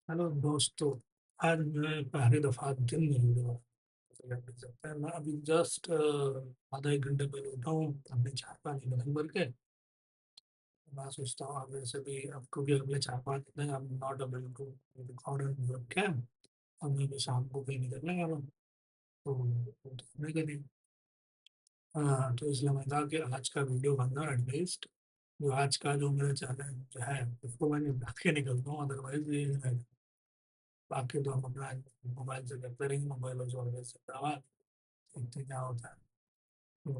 Hello दोस्तों। आज मैं पहली दफा दिन में वीडियो कर सकता है। मैं अभी जस्ट आधा एक घंटे पहले उठा हूँ अपने चार पानी बदल भर के। मैं सोचता हूँ अब से भी अब क्योंकि अगले चार पाँच दिन I am not able to record on webcam. और मैं भी शाम को कहीं निकलने वाला हूँ तो देखने के लिए। हाँ, तो इसलिए मैं कहा कि आज का वीडियो बनना एटलीस्ट जो आज का जो मेरा चैलेंज है उसको मैं निपटा के निकलता हूँ। अदरवाइज ये बाकी तो हम अपना मोबाइल से करते रहेंगे। मोबाइल और जो से आवाज देखते क्या होता है। तो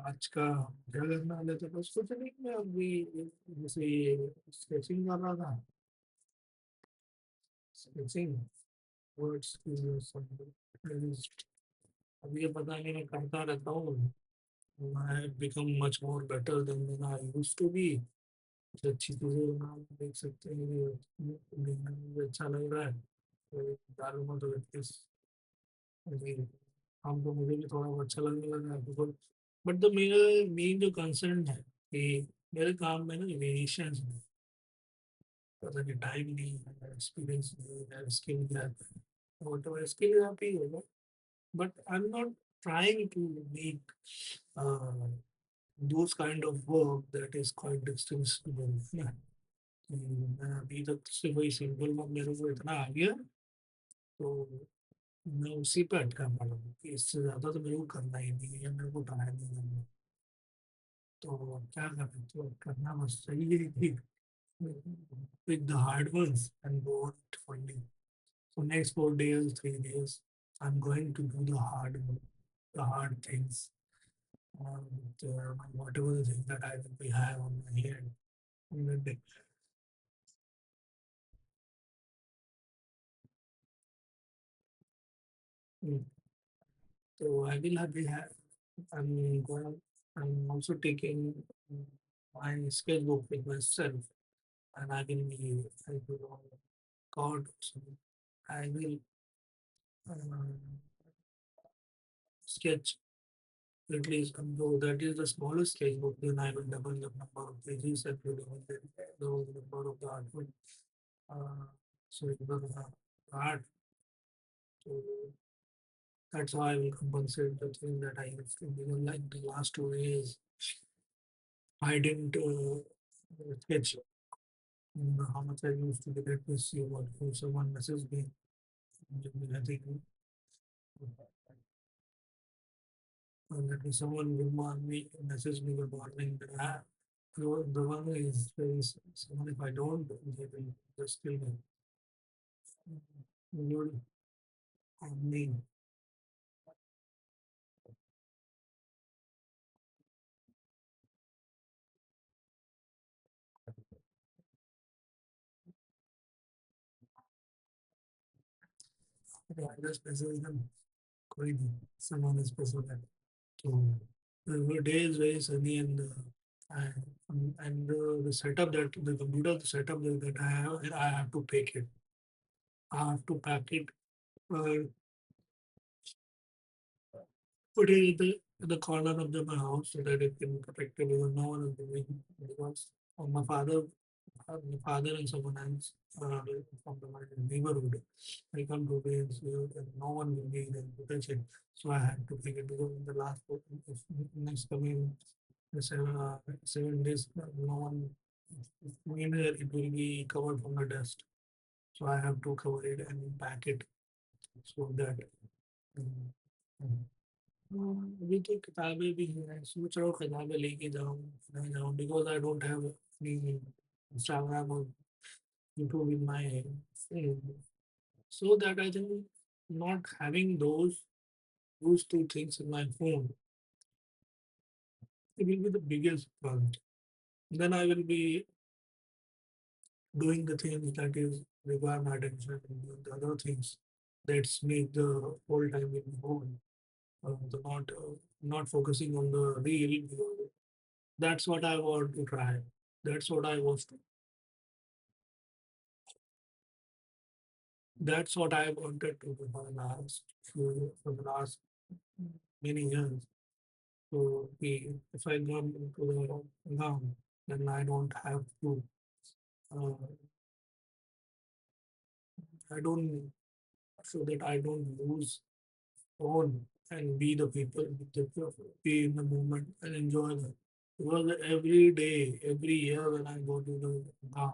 आज का क्या करना वाले थे बस कुछ नहीं। मैं अभी जैसे स्केचिंग कर रहा था। स्केचिंग वर्ड्स अभी ये पता नहीं मैं करता रहता हूँ। I become much more better than I used to be. अच्छी चीज़ें आप देख सकते हैं कि देखने में भी अच्छा लग रहा है। तो डालूंगा तो एटलीस्ट काम तो मुझे भी थोड़ा बहुत अच्छा लगने लगा है बिकॉज बट द मेरा मेन जो कंसर्न है कि मेरे काम में ना वेरिएशन है। पता नहीं टाइम नहीं है, एक्सपीरियंस नहीं है, स्किल गैप है। वॉट एवर स्किल गैप ही होगा but I am not trying to make uh, those kind of work that is quite extensible. Yeah. मैं अभी तक से वही सिंपल वर्क मेरे को इतना आ गया तो मैं उसी पे अटका पड़ा हूँ कि इससे ज़्यादा तो मेरे को करना ही नहीं है, मेरे को ट्राई नहीं करना। तो क्या करें, तो करना बस सही है कि pick the hard ones and go on it only. So next 4 days, 3 days, I'm going to do the hard things, and whatever the thing that I will be have on my hand. On the day. Mm. So I will have, I'm going, I'm also taking my sketchbook with myself, and I will God, I will uh, sketch at least, though that is the smallest sketchbook, then I will double the number of pages and will double the number of the artwork. Uh, so it will art. So that's how I will compensate the thing that I have to do. Like the last 2 days, I didn't sketch how much I used to get to see what if someone messaged me. I think that if someone will message me good morning, then the one is very someone if I don't, they will just kill me. Good on me. I just message them. कोई नहीं, someone is special. So the day is very sunny and the setup that the computer setup that I have to pack it. I have to pack it. Uh, Put it in the corner of my house so that it can protect it because no one is doing because of my father and someone else from my neighborhood. I come to this and no one will be able to touch it. So I had to pick it because in the if next coming 7 days, no one, either it will be covered from the dust. So I have to cover it and pack it so that. um, अभी तो किताबें भी हैं, सोच रहा हूँ किताबें लेके जाऊँ नहीं जाऊँ because I don't have any Instagram और YouTube in my phone. So that I think not having those two things in my phone, it will be the biggest problem. Then I will be doing the things that is require my attention and doing the other things that make the whole time in the phone. The not focusing on the real. That's what I want to try. That's what I was. That's what I wanted to do for the last many years. So if I go into the ground, then I don't have to. Uh, I don't, so that I don't lose on and be the people, be in the moment and enjoy that. Because every day, every year when I go to the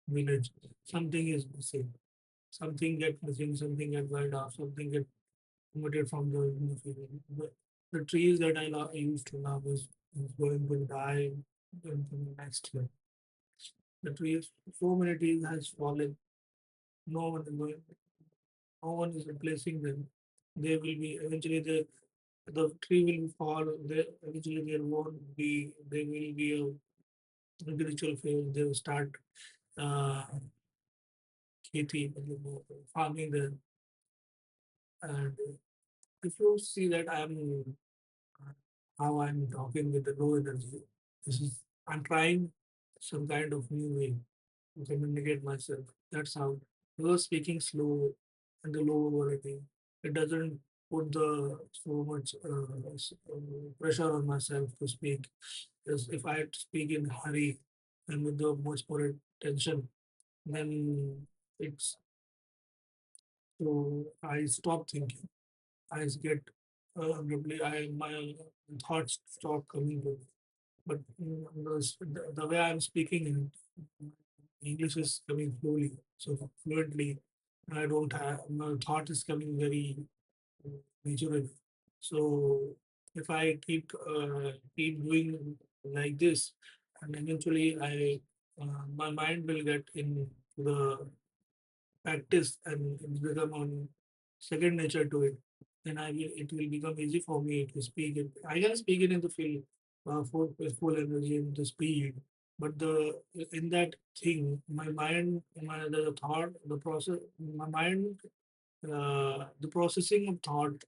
village, something is missing. Something get missing, something get wild off, something get emitted from the field. The trees that used to love is going to die in the next year. The trees, so many trees has fallen. No one is going, no one is replacing them. They will be eventually the tree will fall. They, eventually there won't be. There will be a agricultural phase. They will start uh, खेती मतलब वो farming there. And if you see that how I'm talking with the low energy, this is I'm trying some kind of new way to communicate myself. That's how because speaking slow and the low quality, it doesn't put the so much pressure on myself to speak. Because if I speak in hurry and with the much more tension, then it's so I stop thinking. I get abruptly. I my thoughts stop coming to. But the way I'm speaking in English is coming slowly, so fluently. I don't have my thought is coming very natural. So if I keep doing like this, and eventually my mind will get in the practice and it become on second nature to it, then it will become easy for me to speak it. I can speak it in the field full with full energy and the speed, but the in that thing, my mind, the thought, the process, my mind, the processing of thought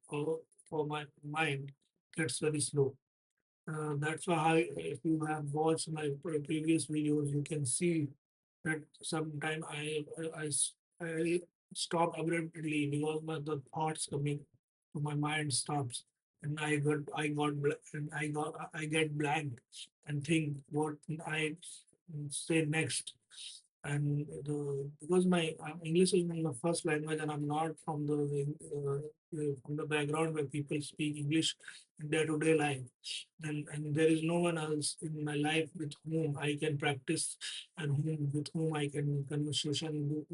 for my mind gets very slow. That's why if you have watched my previous videos, you can see that sometime I stop abruptly because the thoughts coming to my mind stops, and I get blank and think what I say next. And because my English is my first language, and I'm not from the background where people speak English in day to day life, and there is no one else in my life with whom I can practice and with whom I can do conversation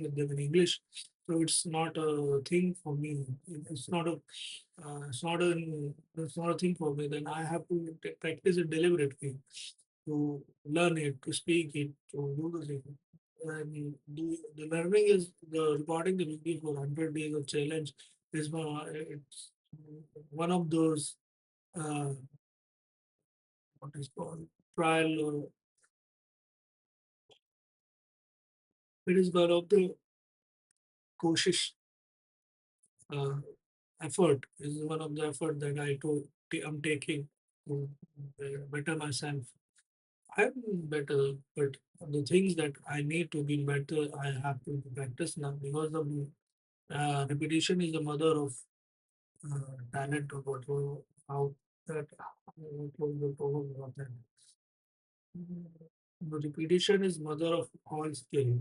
with them in English. So it's not a thing for me. It's not a it's not a it's not a thing for me. Then I have to practice it deliberately to learn it, to speak it, to do the thing. And the learning is the recording the video for 100 days of challenge is it's one of those what is called trial or it is one of the koshish uh, effort is one of the effort that I'm taking to better myself. I'm better, but the things that I need to be better, I have to practice now because the repetition is the mother of talent or what how that what was the proverb about that. The repetition is mother of all skill.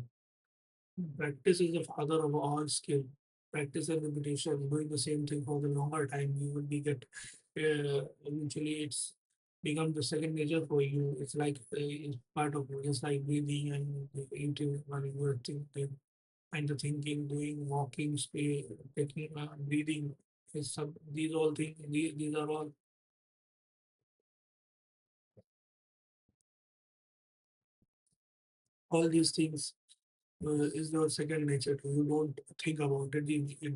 Practice is the father of all skill. Practice and repetition, doing the same thing for the longer time, you will be get eventually it's become the second nature for you. It's like it's part of you, just like breathing and eating while you were thinking and the thinking, doing walking, taking breathing. Is some these all things. These are all these things is your second nature. You don't think about it.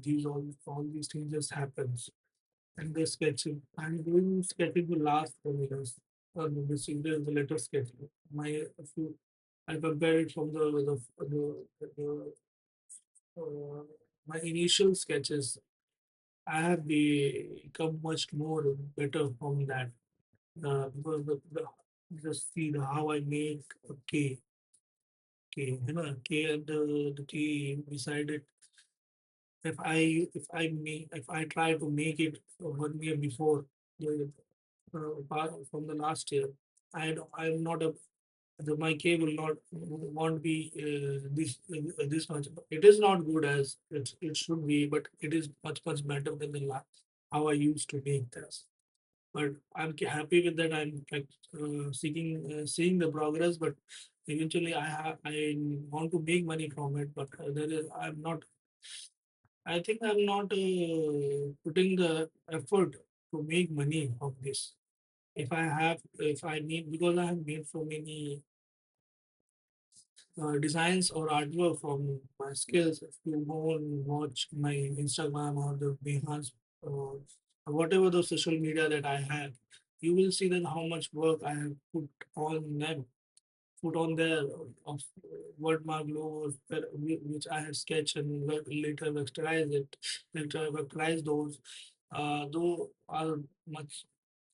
These all these things just happens. And the sketching. I'm doing sketching for last 4 years. This is the letter sketching. If you, I compare it from uh, my initial sketches. I have become much more better from that because just see how I make a K, K and the T beside it. If I try to make it 1 year before the from the last year, I'm not a my K will not won't be this much. It is not good as it should be, but it is much better than how I used to make this. But I'm happy with that. I'm like seeing the progress, but eventually I want to make money from it. But there is I'm not. I think I'm not putting the effort to make money of this. If I need, because I have made so many designs or artwork from my skills. If you go and watch my Instagram or the Behance or whatever the social media that I have, you will see that how much work I have on them, put on there of wordmark logos which I had sketched and later vectorize it, later vectorize those. Though are much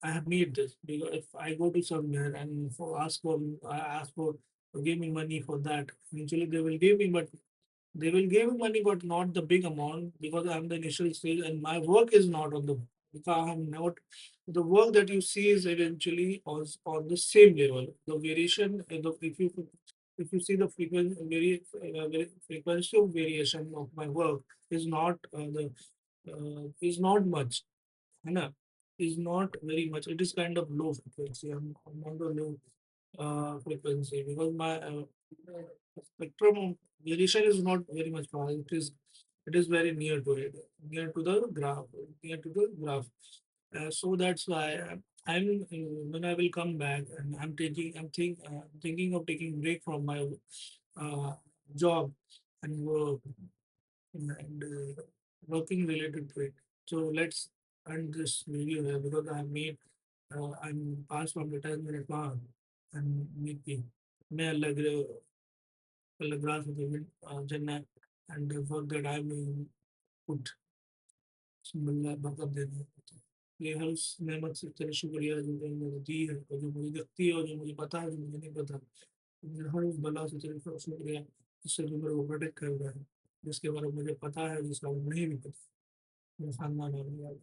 I have made this because if I go to somewhere and I ask for to give me money for that, eventually they will give me, but they will give me money, but not the big amount because I'm the initial stage and my work is not on the if I'm not the work that you see is eventually on the same level. The variation if you see the frequency of variation of my work is not much. है is not very much. It is kind of low frequency. I'm on the low frequency because my spectrum of variation is not very much far. It is very near to it, near to the graph, near to the graph. So that's why when I will come back and thinking of taking break from my uh, job and work and working related to it. So let's end this video here because I'm past from the 10-minute mark and meeting. May Allah Allah grant me Jannah and the work that I will put अल्लाह बरकत दे दे। ये हर उस नेमत से तेरा शुक्रिया जो तूने मुझे दी है और जो मुझे दिखती है और जो मुझे पता है जो मुझे नहीं पता। मुझे हर उस बला से तेरा शुक्रिया जिससे तू मेरे को प्रोटेक्ट कर रहा है, जिसके बारे में मुझे पता है, जिसका मुझे नहीं भी पता। मेरे खानदान वालों